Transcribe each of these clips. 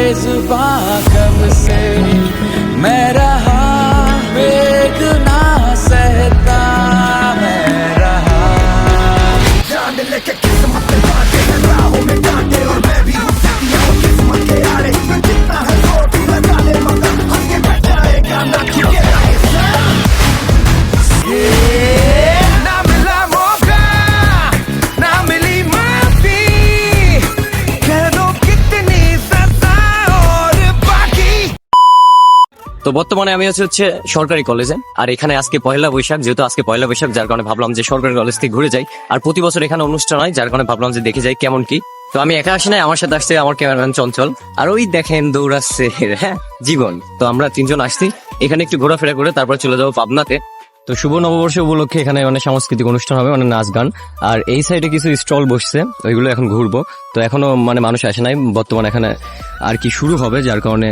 बेजुबां कब से मैं रहा बेगुनाह सहता मैं रहा जान लेके किस्मत बांटे राहों में कांटे और मैं भी हूँ सदियों किस्मत के आड़े जितना है जोर तू लगा ले मगर हंस के बैठ जाएगा ना खिले ना मिला मौका ना मिली माफी कह दो कितनी सजा और बाकी। তো বর্তমানে আমি আছি হচ্ছে সরকারি কলেজে, আর এখানে আজকে পয়লা বৈশাখ, যেহেতু আজকে পয়লা বৈশাখ যার কারণে ভাবলাম যে সরকারি কলেজ থেকে ঘুরে যাই। আর প্রতি বছর এখানে অনুষ্ঠান হয় যার কারণে ভাবলাম যে দেখে যাই কেমন কি। তো আমি একা আসি নাই, আমার সাথে আসছে আমার ক্যামেরাম্যান চঞ্চল, আর ওই দেখেন দৌড়াচ্ছে হ্যাঁ জীবন। তো আমরা তিনজন আসছি এখানে একটু ঘোরাফেরা করে তারপর চলে যাবো পাবনাতে। তো শুভ নববর্ষ উপলক্ষে এখানে অনেক সাংস্কৃতিক অনুষ্ঠান হবে, অনেক নাচ গান, আর এই সাইডে কিছু স্টল বসছে, ওইগুলো এখন ঘুরবো। তো এখনো মানুষ আসে নাই, বর্তমানে এখানে আর কি শুরু হবে যার কারণে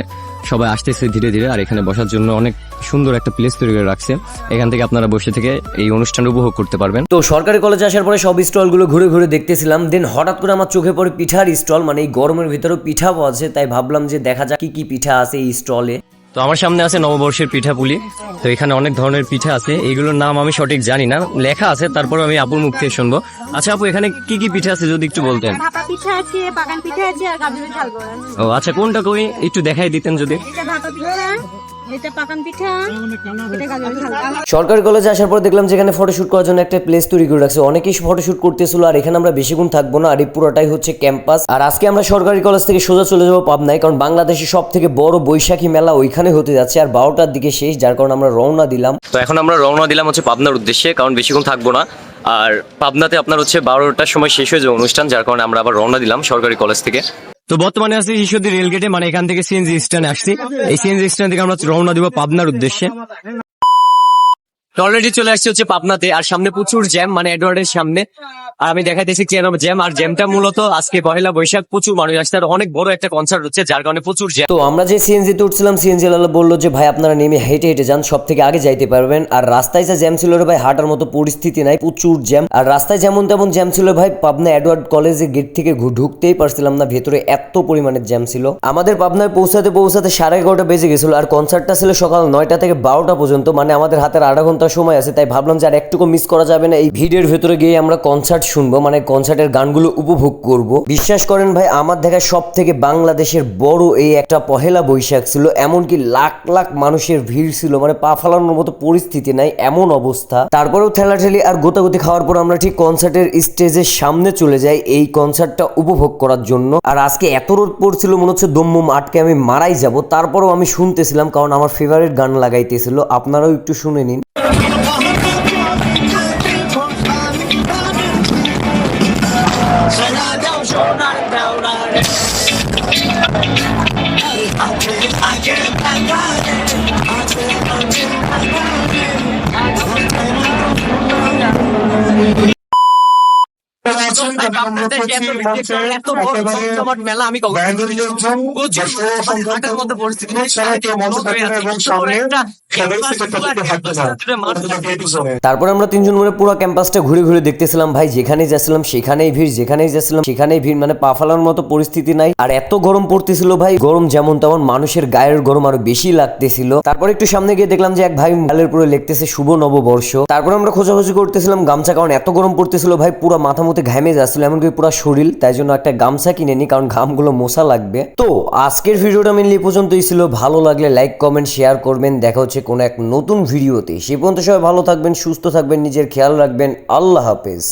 সবাই আসতেছে ধীরে ধীরে। আর এখানে বসার জন্য অনেক সুন্দর একটা প্লেস তৈরি করে রাখছে, এখান থেকে আপনারা বসে থেকে এই অনুষ্ঠান উপভোগ করতে পারবেন। তো সরকারি কলেজে আসার পরে সব স্টল গুলো ঘুরে ঘুরে দেখতেছিলাম, দেন হঠাৎ করে আমার চোখে পড়ে পিঠার স্টল, মানে এই গরমের ভিতরেও পিঠা পাওয়া আছে, তাই ভাবলাম যে দেখা যাক কি কি পিঠা আছে এই স্টলে। তো আমার সামনে আছে নববর্ষের পিঠা পুলি। তো এখানে অনেক ধরনের পিঠা আছে, এইগুলোর নাম আমি সঠিক জানি না, লেখা আছে, তারপর আমি আপুর মুখ থেকে শুনবো। আচ্ছা আপু, এখানে কি কি পিঠা আছে যদি একটু বলতেন? ভাপা পিঠা আছে, বাগান পিঠা আছে, আর গাজরের হালুয়া আছে। ও আচ্ছা, কোনটা কই একটু দেখাই দিতেন যদি। এটা ভাপা পিঠা, এটা পাকান পিঠা, এটা গাজরের হালুয়া। সরকারি কলেজে আসার পর দেখলাম যে এখানে ফটোশুট করার জন্য একটা প্লেস তৈরি করে রাখছে, অনেকেই ফটোশুট করতেছিল। আর এখানে আমরা বেশিক্ষণ থাকবো না, আর এই পুরোটাই হচ্ছে ক্যাম্পাস। আর আজকে আমরা সরকারি কলেজ থেকে সোজা চলে যাবো পাবনায়, কারণ বাংলাদেশের সব থেকে বড় বৈশাখী মেলা ওইখানে হতে যাচ্ছে, আর 12টার দিকে শেষ, যার কারণে আমরা রওনা দিলাম। তো এখন আমরা রওনা দিলাম হচ্ছে পাবনার উদ্দেশ্যে, কারণ বেশিক্ষণ থাকবো না। আর পাবনাতে আপনার হচ্ছে 12টার সময় শেষ হয়ে যাবে অনুষ্ঠান, যার কারণে আমরা আবার রওনা দিলাম সরকারি কলেজ থেকে। তো বর্তমানে আছে ঈশ্বরদী রেলগেটে, মানে এখান থেকে সিএনজি স্ট্যান্ডে আসছি। এই সিএনজি স্ট্যান্ড থেকে আমরা রওনা দিব পাবনার উদ্দেশ্যে। অলরেডি চলে আসছি হচ্ছে পাবনাতে, আর সামনে প্রচুর জ্যাম, মানে এডওয়ার্ডের সামনে। আর আমি দেখাইতেছি কেন জ্যাম, আর জ্যামটা মূলত আজকে পহেলা বৈশাখ, প্রচুর মানুষ আসছে, আর অনেক বড় একটা কনসার্ট হচ্ছে যার কারণে প্রচুর জ্যাম। তো আমরা যে সিএনজিতে উঠছিলাম, সিএনজি ওয়ালা বললো যে ভাই আপনারা নেমে হেঁটে হেঁটে যান, সব থেকে আগে যাইতে পারবেন। আর রাস্তায় যা জ্যাম ছিল রে ভাই, হাঁটার মতো পরিস্থিতি নাই, প্রচুর জ্যাম। আর রাস্তায় যেমন তেমন জ্যাম ছিল ভাই, পাবনা এডওয়ার্ড কলেজের গেট থেকে ঢুকতেই পারছিলাম না, ভেতরে এত পরিমাণের জ্যাম ছিল। আমাদের পাবনায় পৌঁছাতে 11:30 বেজে গেছিল, আর কনসার্টটা ছিল সকাল 9টা থেকে 12টা পর্যন্ত, মানে আমাদের হাতের আধা ঘন্টা সময় আছে। তাই ভাবলাম যে আর একটুকু মিস করা যাবে না, এই ভিডিওর ভেতরে গিয়ে আমরা কনসার্ট শুনবো, মানে কনসার্টের গানগুলো উপভোগ করব। বিশ্বাস করেন ভাই, আমার দেখা সব থেকে বাংলাদেশের বড় এই একটা পহেলা বৈশাখ ছিল, এমনকি লাখ লাখ মানুষের ভিড় ছিল, মানে পা ফালানোর মতো পরিস্থিতি নাই, এমন অবস্থা। তারপরেও ঠেলাঠেলি আর গোতাগুতি খাওয়ার পর আমরা ঠিক কনসার্টের স্টেজের সামনে চলে যাই এই কনসার্টটা উপভোগ করার জন্য। আর আজকে এত রোদ পড়ছিল, মনে হচ্ছে দমমম আটকে আমি মারাই যাব। তারপরেও আমি শুনতেছিলাম, কারণ আমার ফেভারিট গান লাগাইতেছিল, আপনারাও একটু শুনে নিন। মেলা আমি তারপর আমরা তিনজন মিলে পুরো ক্যাম্পাসটা ঘুরে ঘুরে দেখতেছিলাম ভাই, যেখানেই যাচ্ছিলাম সেখানেই ভিড়, যেখানেই যাচ্ছিলাম সেখানেই ভিড়, মানে পা ফালানোর মতো পরিস্থিতি নাই। আর এত গরম পড়তেছিল ভাই, গরম যেমন তেমন মানুষের গায়ের গরম আরো বেশি লাগতেছিল। তারপর একটু সামনে গিয়ে দেখলাম যে এক ভাই গালের পুরো লিখতেছে শুভ নববর্ষ। তারপর আমরা খোঁজাখুঁজি করতেছিলাম গামছা, কারণ এত গরম পড়তেছিল ভাই, পুরো মাথা মতো ঘামে যাচ্ছিল, এমনকি পুরো শরীর, তাই জন্য একটা গামছা কিনে নি, কারণ ঘামগুলো মোছা লাগবে। তো আজকের ভিডিওটা মেনলি এই পর্যন্তই ছিল, ভালো লাগলে লাইক কমেন্ট শেয়ার করবেন, দেখা হচ্ছে কোনো এক নতুন ভিডিওতে। সে পর্যন্ত সবাই ভালো থাকবেন, সুস্থ থাকবেন, নিজের খেয়াল রাখবেন, আল্লাহ হাফেজ।